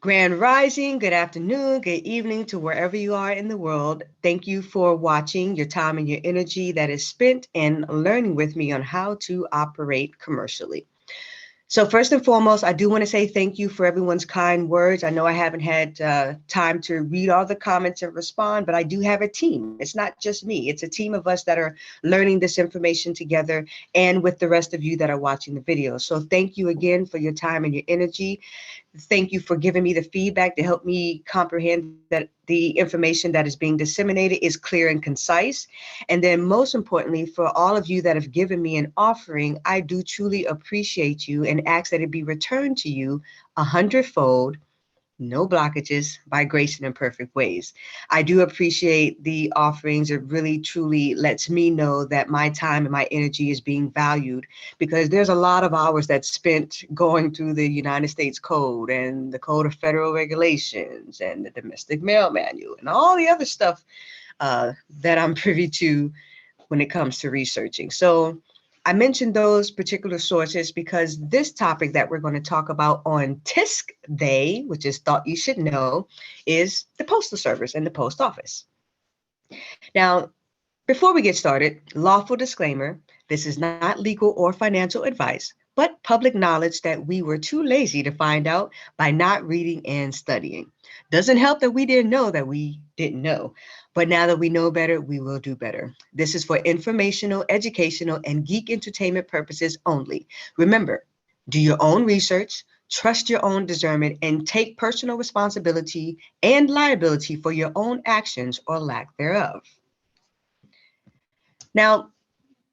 Grand Rising, good afternoon, good evening to wherever you are in the world. Thank you for watching, your time and your energy that is spent in learning with me on how to operate commercially. So first and foremost, I do want to say thank you for everyone's kind words. I know I haven't had time to read all the comments and respond, but I do have a team. It's not just me. It's a team of us that are learning this information together and with the rest of you that are watching the video. So thank you again for your time and your energy. Thank you for giving me the feedback to help me comprehend that the information that is being disseminated is clear and concise. And then most importantly, for all of you that have given me an offering, I do truly appreciate you and ask that it be returned to you 100-fold, no blockages, by grace and in perfect ways. I do appreciate the offerings. It really truly lets me know that my time and my energy is being valued, because there's a lot of hours that's spent going through the United States Code and the Code of Federal Regulations and the Domestic Mail Manual and all the other stuff that I'm privy to when it comes to researching. So I mentioned those particular sources because this topic that we're going to talk about on T.Y.S.K Day, which is Thought You Should Know, is the Postal Service and the Post Office. Now, before we get started, lawful disclaimer, this is not legal or financial advice, but public knowledge that we were too lazy to find out by not reading and studying. Doesn't help that we didn't know that we didn't know, but now that we know better, we will do better. This is for informational, educational, and geek entertainment purposes only. Remember, do your own research, trust your own discernment, and take personal responsibility and liability for your own actions or lack thereof. Now,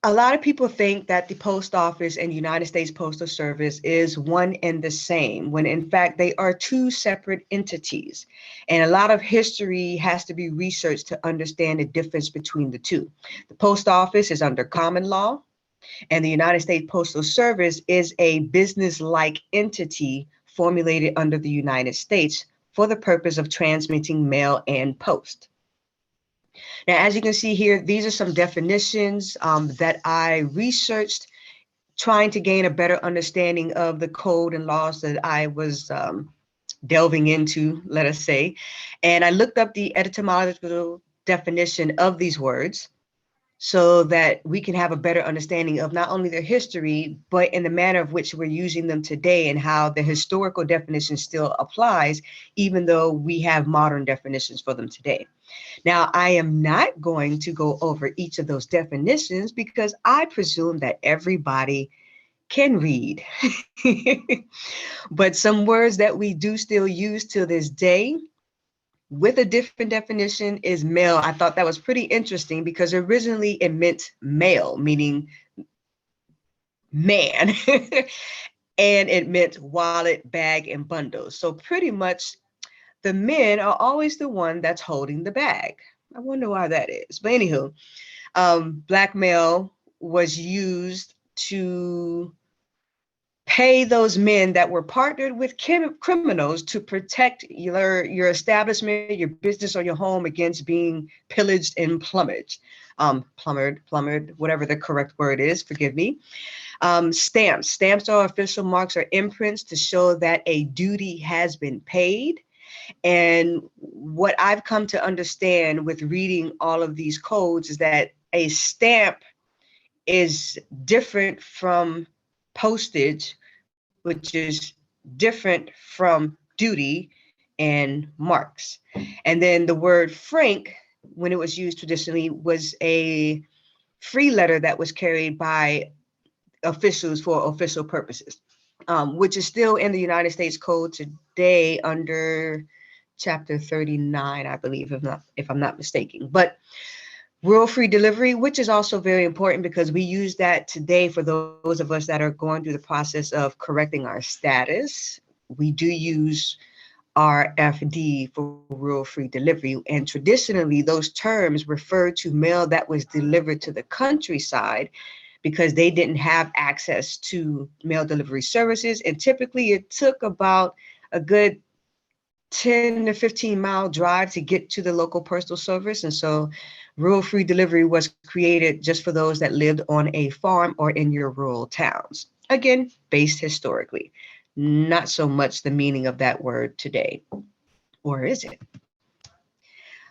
a lot of people think that the post office and United States Postal Service is one and the same, when in fact they are two separate entities. And a lot of history has to be researched to understand the difference between the two. The post office is under common law, and the United States Postal Service is a business-like entity formulated under the United States for the purpose of transmitting mail and post. Now, as you can see here, these are some definitions that I researched, trying to gain a better understanding of the code and laws that I was delving into, let us say. And I looked up the etymological definition of these words so that we can have a better understanding of not only their history, but in the manner of which we're using them today and how the historical definition still applies, even though we have modern definitions for them today. Now, I am not going to go over each of those definitions because I presume that everybody can read. But some words that we do still use to this day with a different definition is mail. I thought that was pretty interesting because originally it meant male, meaning man, and it meant wallet, bag, and bundles. So pretty much the men are always the one that's holding the bag. I wonder why that is. But anywho, blackmail was used to pay those men that were partnered with criminals to protect your establishment, your business, or your home against being pillaged and plumbered, whatever the correct word is, forgive me. Stamps. Stamps are official marks or imprints to show that a duty has been paid. And what I've come to understand with reading all of these codes is that a stamp is different from postage, which is different from duty and marks. And then the word franc, when it was used traditionally, was a free letter that was carried by officials for official purposes, which is still in the United States Code today under Chapter 39, I believe, if I'm not mistaken. But rural free delivery, which is also very important because we use that today for those of us that are going through the process of correcting our status. We do use RFD for rural free delivery. And traditionally, those terms refer to mail that was delivered to the countryside because they didn't have access to mail delivery services. And typically it took about a good 10 to 15-mile drive to get to the local postal service. And so rural free delivery was created just for those that lived on a farm or in your rural towns. Again, based historically. not so much the meaning of that word today. Or is it?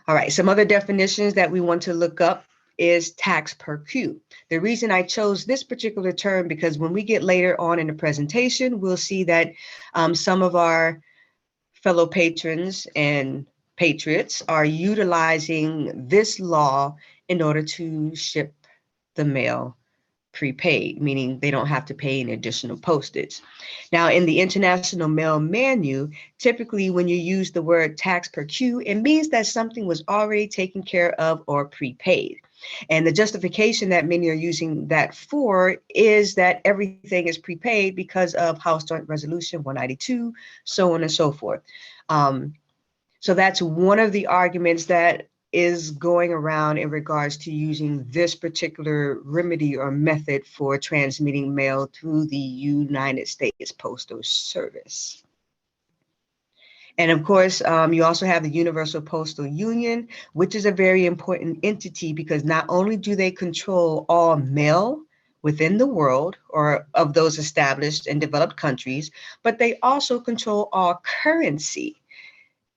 All right, some other definitions that we want to look up is tax per Q. The reason I chose this particular term, because when we get later on in the presentation, we'll see that some of our fellow patrons and patriots are utilizing this law in order to ship the mail prepaid, meaning they don't have to pay any additional postage. Now, in the International Mail Manual, typically when you use the word tax per Q, it means that something was already taken care of or prepaid. And the justification that many are using that for is that everything is prepaid because of House Joint Resolution 192, so on and so forth. So that's one of the arguments that is going around in regards to using this particular remedy or method for transmitting mail through the United States Postal Service. And of course, you also have the Universal Postal Union, which is a very important entity because not only do they control all mail within the world or of those established and developed countries, but they also control all currency.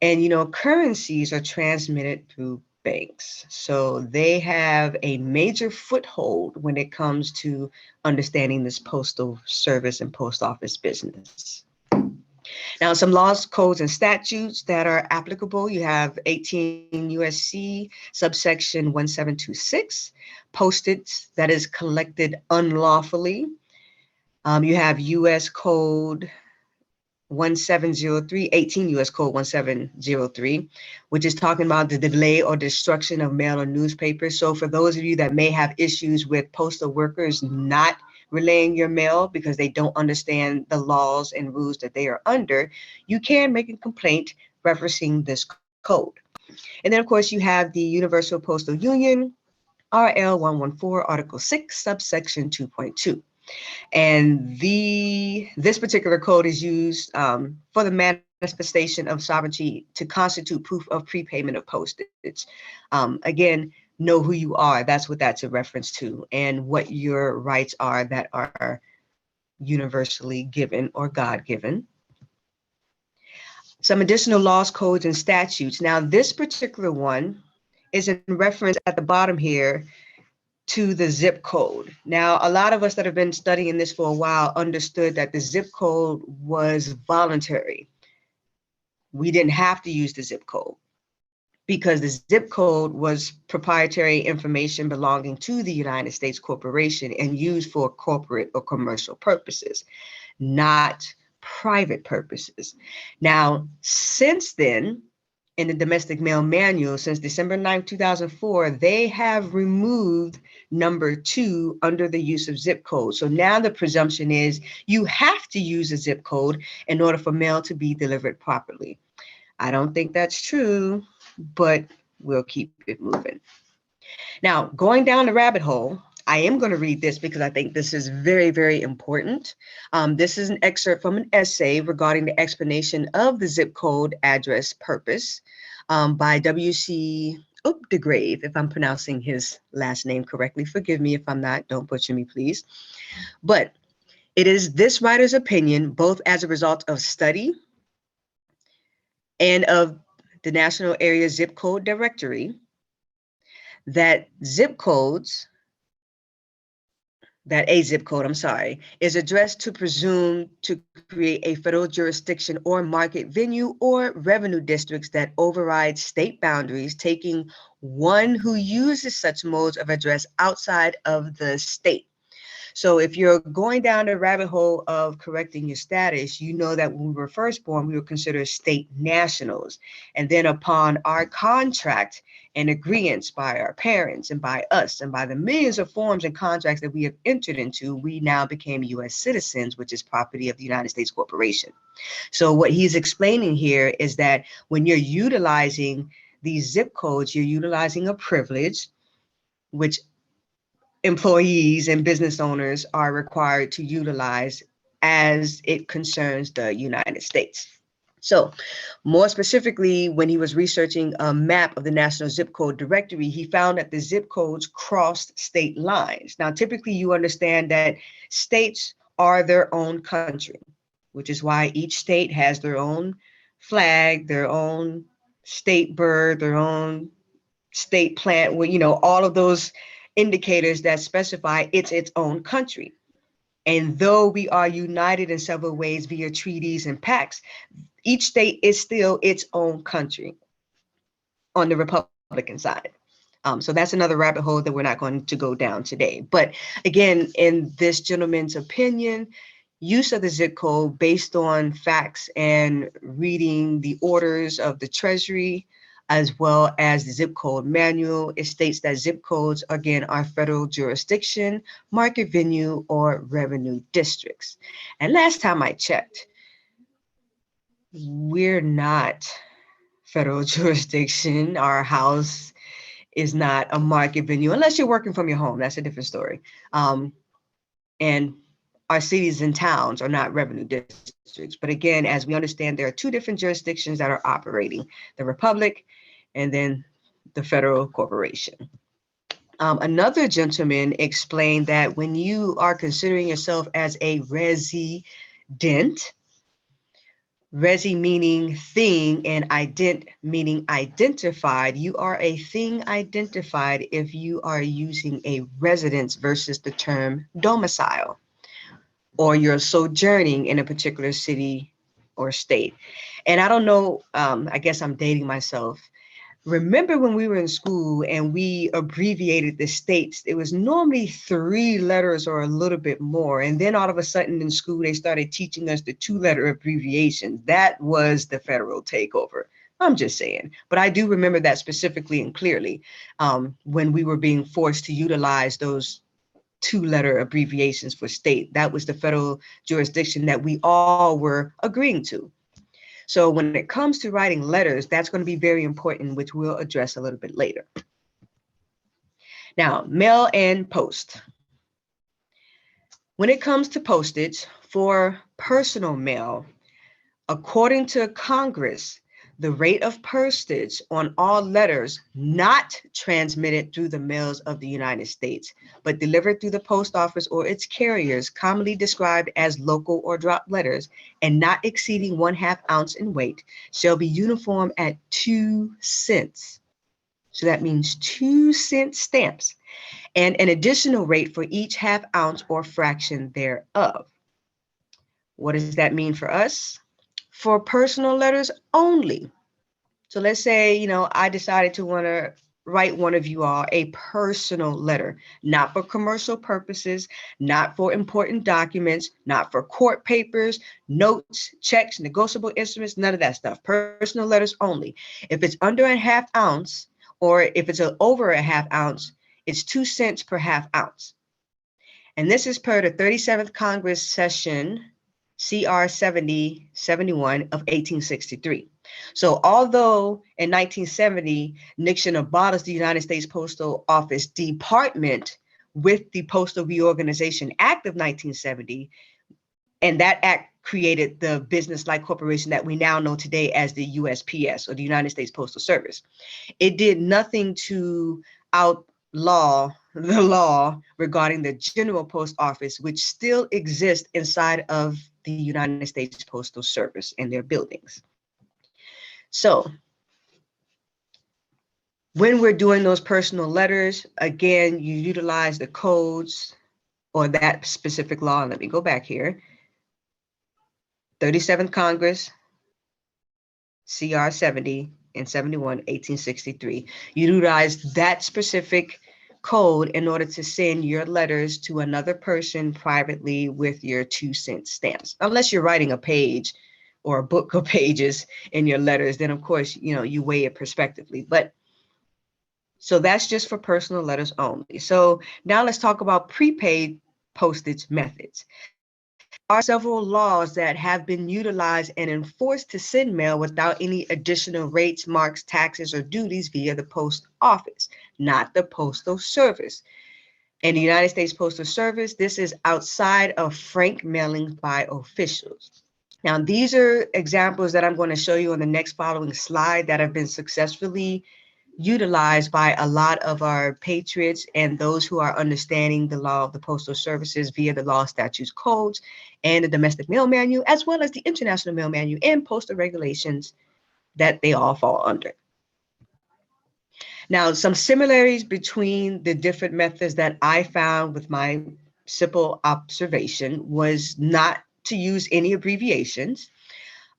And, you know, currencies are transmitted through banks. So they have a major foothold when it comes to understanding this postal service and post office business. Now, some laws, codes, and statutes that are applicable. You have 18 U.S.C. subsection 1726, postage that is collected unlawfully. You have U.S. Code 1703, 18 U.S. Code 1703, which is talking about the delay or destruction of mail or newspapers. So for those of you that may have issues with postal workers not relaying your mail because they don't understand the laws and rules that they are under, you can make a complaint referencing this code. And then, of course, you have the Universal Postal Union, RL 114, Article 6, subsection 2.2. And this particular code is used for the manifestation of sovereignty to constitute proof of prepayment of postage. Again, know who you are. That's what that's a reference to, and what your rights are that are universally given or God-given. Some additional laws, codes, and statutes. Now, this particular one is in reference at the bottom here to the zip code. Now, a lot of us that have been studying this for a while understood that the zip code was voluntary. We didn't have to use the zip code because the zip code was proprietary information belonging to the United States Corporation and used for corporate or commercial purposes, not private purposes. Now, since then, in the Domestic Mail Manual, since December 9, 2004, they have removed number 2 under the use of zip code. So now the presumption is you have to use a zip code in order for mail to be delivered properly. I don't think that's true, but we'll keep it moving. Now, going down the rabbit hole, I am going to read this because I think this is very, very important. This is an excerpt from an essay regarding the explanation of the zip code address purpose by W.C. Updegrave, if I'm pronouncing his last name correctly. Forgive me if I'm not, don't butcher me, please. But it is this writer's opinion, both as a result of study and of the National Area Zip Code Directory, that zip codes, that a zip code, is addressed to presume to create a federal jurisdiction or market venue or revenue districts that override state boundaries, taking one who uses such modes of address outside of the state. So if you're going down the rabbit hole of correcting your status, you know that when we were first born, we were considered state nationals. And then upon our contract and agreements by our parents and by us and by the millions of forms and contracts that we have entered into, we now became U.S. citizens, which is property of the United States Corporation. So what he's explaining here is that when you're utilizing these zip codes, you're utilizing a privilege, which employees and business owners are required to utilize as it concerns the United States. So more specifically, when he was researching a map of the National Zip Code Directory, he found that the zip codes crossed state lines. Now, typically you understand that states are their own country, which is why each state has their own flag, their own state bird, their own state plant, all of those indicators that specify it's its own country. And though we are united in several ways via treaties and pacts, each state is still its own country on the Republican side. So that's another rabbit hole that we're not going to go down today. But again, in this gentleman's opinion, use of the zip code based on facts and reading the orders of the Treasury, as well as the zip code manual, it states that zip codes, again, are federal jurisdiction, market venue, or revenue districts. And last time I checked, we're not federal jurisdiction. Our house is not a market venue, unless you're working from your home. That's a different story. And our cities and towns are not revenue districts. But again, as we understand, there are two different jurisdictions that are operating, the Republic and then the federal corporation. Another gentleman explained that when you are considering yourself as a resident, resi meaning thing and ident meaning identified, you are a thing identified if you are using a residence versus the term domicile, or you're sojourning in a particular city or state. And I don't know, I guess I'm dating myself. Remember when we were in school and we abbreviated the states, it was normally 3 letters or a little bit more. And then all of a sudden in school, they started teaching us the 2-letter abbreviations. That was the federal takeover. I'm just saying. But I do remember that specifically and clearly when we were being forced to utilize those 2-letter abbreviations for state. That was the federal jurisdiction that we all were agreeing to. So when it comes to writing letters, that's going to be very important, which we'll address a little bit later. Now, mail and post. When it comes to postage for personal mail, according to Congress, the rate of postage on all letters not transmitted through the mails of the United States, but delivered through the post office or its carriers, commonly described as local or drop letters, and not exceeding 1/2 ounce in weight, shall be uniform at 2 cents. So that means 2-cent stamps, and an additional rate for each 1/2 ounce or fraction thereof. What does that mean for us? For personal letters only. So let's say, I decided to want to write one of you all a personal letter, not for commercial purposes, not for important documents, not for court papers, notes, checks, negotiable instruments, none of that stuff. Personal letters only. If it's under a 1/2 ounce, or if it's over a 1/2 ounce, it's 2 cents per 1/2 ounce. And this is per the 37th Congress session, CR 7071 of 1863. So although in 1970, Nixon abolished the United States Postal Office Department with the Postal Reorganization Act of 1970, and that act created the business-like corporation that we now know today as the USPS, or the United States Postal Service. It did nothing to outlaw the law regarding the General Post Office, which still exists inside of the United States Postal Service in their buildings. So when we're doing those personal letters, again, you utilize the codes or that specific law. Let me go back here. 37th Congress, CR 70 and 71, 1863. You utilize that specific code in order to send your letters to another person privately with your 2-cent stamps. Unless you're writing a page or a book of pages in your letters, then of course, you weigh it prospectively. But so that's just for personal letters only. So now let's talk about prepaid postage methods. There are several laws that have been utilized and enforced to send mail without any additional rates, marks, taxes, or duties via the post office, not the Postal Service. In the United States Postal Service, this is outside of frank mailings by officials. Now, these are examples that I'm going to show you on the next following slide that have been successfully utilized by a lot of our patriots and those who are understanding the law of the postal services via the law, statutes, codes, and the domestic mail manual, as well as the international mail manual and postal regulations that they all fall under. Now, some similarities between the different methods that I found with my simple observation was not to use any abbreviations,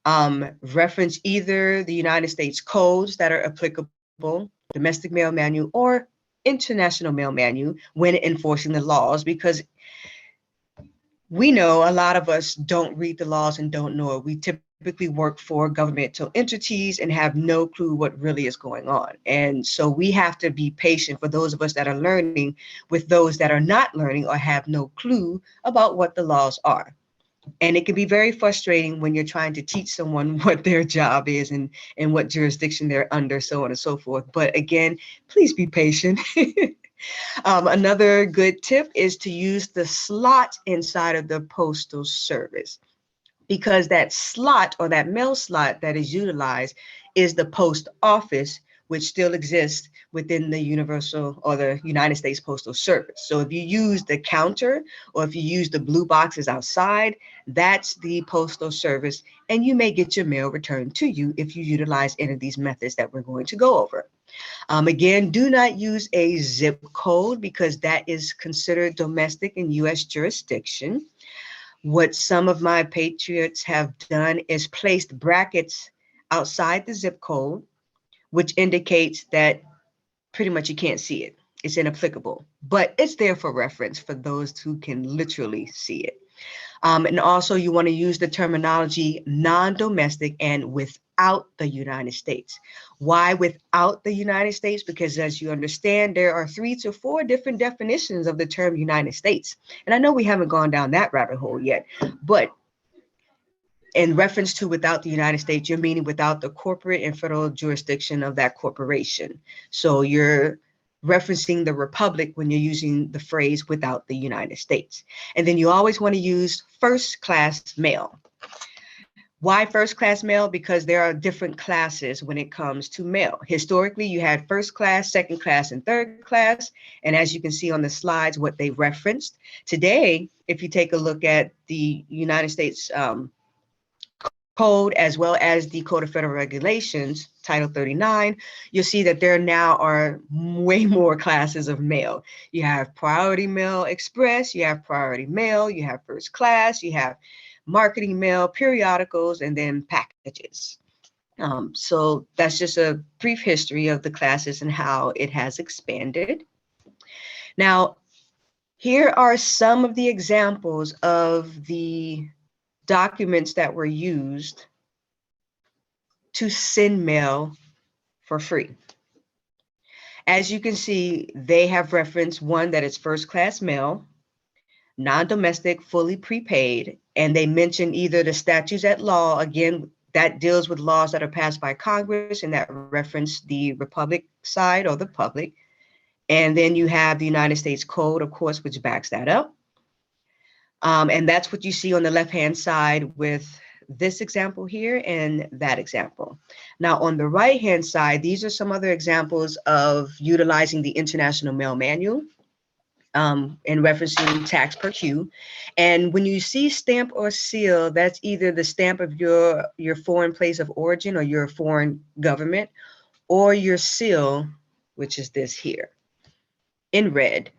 reference either the United States codes that are applicable, domestic mail manual, or international mail manual when enforcing the laws, because we know a lot of us don't read the laws and don't know it. We typically work for governmental entities and have no clue what really is going on. And so we have to be patient for those of us that are learning with those that are not learning or have no clue about what the laws are. And it can be very frustrating when you're trying to teach someone what their job is and what jurisdiction they're under, so on and so forth. But again, please be patient. Another good tip is to use the slot inside of the postal service, because that slot or that mail slot that is utilized is the post office, which still exists within the Universal or the United States Postal Service. So if you use the counter or if you use the blue boxes outside, that's the Postal Service, and you may get your mail returned to you if you utilize any of these methods that we're going to go over. Again, do not use a zip code because that is considered domestic in U.S. jurisdiction. What some of my patriots have done is placed brackets outside the zip code, which indicates that pretty much you can't see it. It's inapplicable, but it's there for reference for those who can literally see it. And also you want to use the terminology non-domestic and without the United States. Why without the United States? Because as you understand, there are 3 to 4 different definitions of the term United States. And I know we haven't gone down that rabbit hole yet, but in reference to without the United States, you're meaning without the corporate and federal jurisdiction of that corporation. So you're referencing the republic when you're using the phrase without the United States. And then you always want to use first class mail. Why first class mail? Because there are different classes when it comes to mail. Historically, you had first class, second class, and third class. And as you can see on the slides, what they referenced. Today, if you take a look at the United States Code, as well as the Code of Federal Regulations, Title 39, you'll see that there now are way more classes of mail. You have priority mail express, you have priority mail, you have first class, you have marketing mail, periodicals, and then packages. So that's just a brief history of the classes and how it has expanded. Now, here are some of the examples of the documents that were used to send mail for free. As you can see, they have referenced one that is first class mail, non-domestic, fully prepaid, and they mention either the statutes at law, again, that deals with laws that are passed by Congress and that reference the Republic side or the public. And then you have the United States Code, of course, which backs that up. And that's what you see on the left-hand side with this example here and that example. Now, on the right-hand side, these are some other examples of utilizing the International Mail Manual in referencing tax per Q. And when you see stamp or seal, that's either the stamp of your foreign place of origin or your foreign government, or your seal, which is this here, in red.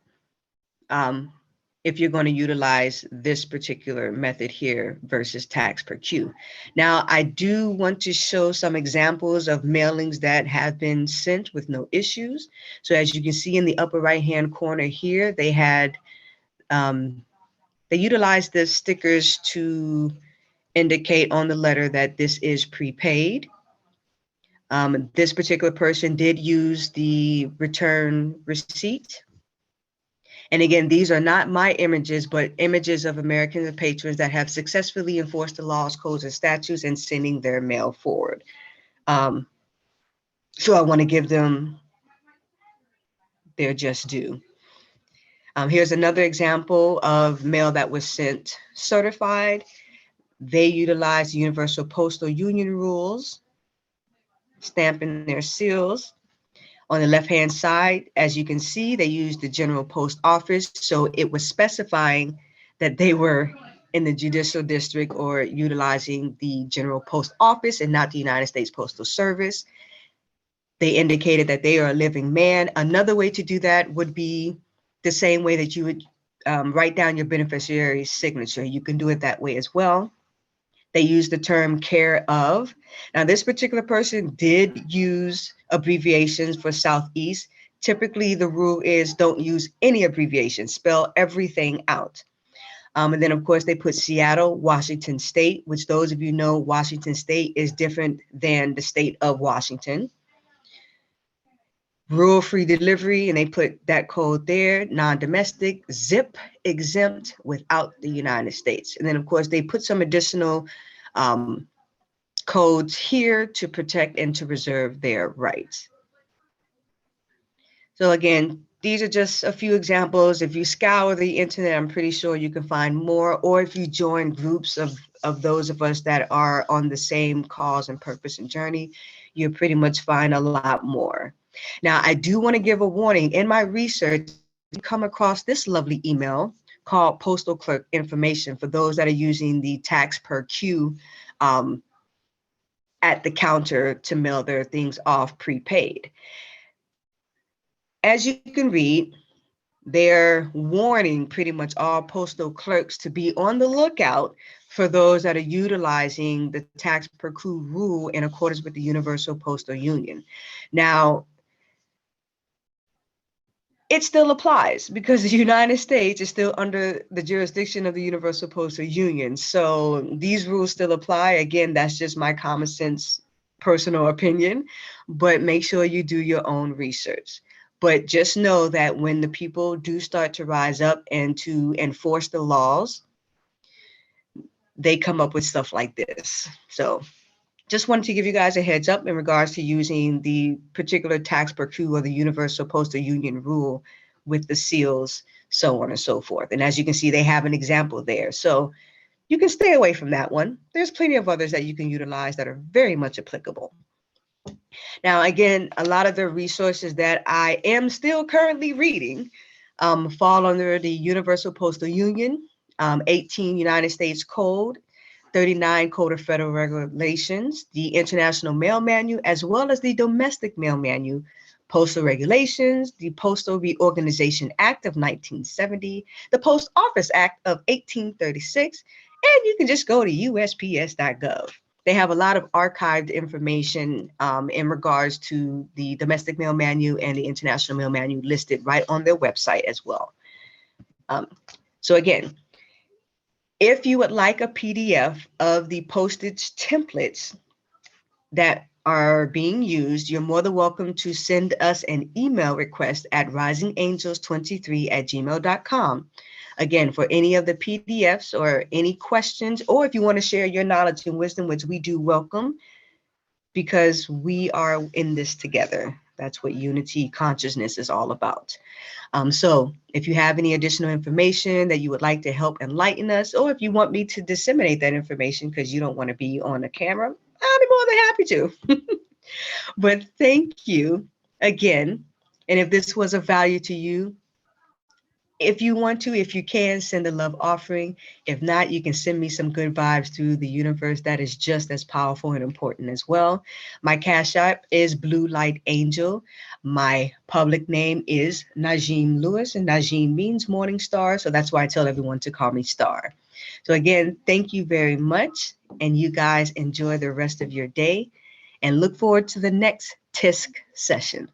If you're going to utilize this particular method here versus tax per Q. Now, I do want to show some examples of mailings that have been sent with no issues. So as you can see in the upper right-hand corner here, they had, they utilized the stickers to indicate on the letter that this is prepaid. This particular person did use the return receipt. And again, these are not my images, but images of Americans and patrons that have successfully enforced the laws, codes, and statutes and sending their mail forward. So I want to give them their just due. Here's another example of mail that was sent certified. They utilized the Universal Postal Union rules, stamping their seals. On the left-hand side, as you can see, they used the General Post Office, so it was specifying that they were in the judicial district or utilizing the General Post Office and not the United States Postal Service. They indicated that they are a living man. Another way to do that would be the same way that you would write down your beneficiary's signature. You can do it that way as well. They use the term care of. Now, this particular person did use abbreviations for Southeast. Typically, the rule is don't use any abbreviations, spell everything out. And then, of course, they put Seattle, Washington State, which those of you know, Washington State is different than the state of Washington. Rural free delivery, and they put that code there, non-domestic, zip exempt without the United States. And then, of course, they put some additional codes here to protect and to reserve their rights. So again, these are just a few examples. If you scour the internet, I'm pretty sure you can find more, or if you join groups of those of us that are on the same cause and purpose and journey, you'll pretty much find a lot more. Now, I do want to give a warning. In my research, I come across this lovely email called Postal Clerk Information for those that are using the tax per queue at the counter to mail their things off prepaid. As you can read, they're warning pretty much all postal clerks to be on the lookout for those that are utilizing the tax per queue rule in accordance with the Universal Postal Union. Now, it still applies because the United States is still under the jurisdiction of the Universal Postal Union. So these rules still apply. Again, that's just my common sense personal opinion, but make sure you do your own research. But just know that when the people do start to rise up and to enforce the laws, they come up with stuff like this. So just wanted to give you guys a heads up in regards to using the particular tax per queue or the Universal Postal Union rule with the seals, so on and so forth. And as you can see, they have an example there. So you can stay away from that one. There's plenty of others that you can utilize that are very much applicable. Now, again, a lot of the resources that I am still currently reading fall under the Universal Postal Union, 18 United States Code, 39 Code of Federal Regulations, the International Mail Manual, as well as the Domestic Mail Manual, Postal Regulations, the Postal Reorganization Act of 1970, the Post Office Act of 1836, and you can just go to USPS.gov. They have a lot of archived information in regards to the Domestic Mail Manual and the International Mail Manual listed right on their website as well. So again, if you would like a PDF of the postage templates that are being used, you're more than welcome to send us an email request at risingangels23@gmail.com. Again, for any of the PDFs or any questions, or if you want to share your knowledge and wisdom, which we do welcome, because we are in this together. That's what unity consciousness is all about. So if you have any additional information that you would like to help enlighten us, or if you want me to disseminate that information because you don't want to be on the camera, I'll be more than happy to. But thank you again. And if this was of value to you, if you want to, if you can, send a love offering. If not, you can send me some good vibes through the universe. That is just as powerful and important as well. My Cash App is Blue Light Angel. My public name is Najim Lewis, and Najim means morning star. So that's why I tell everyone to call me Star. So again, thank you very much. And you guys enjoy the rest of your day and look forward to the next T.Y.S.K session.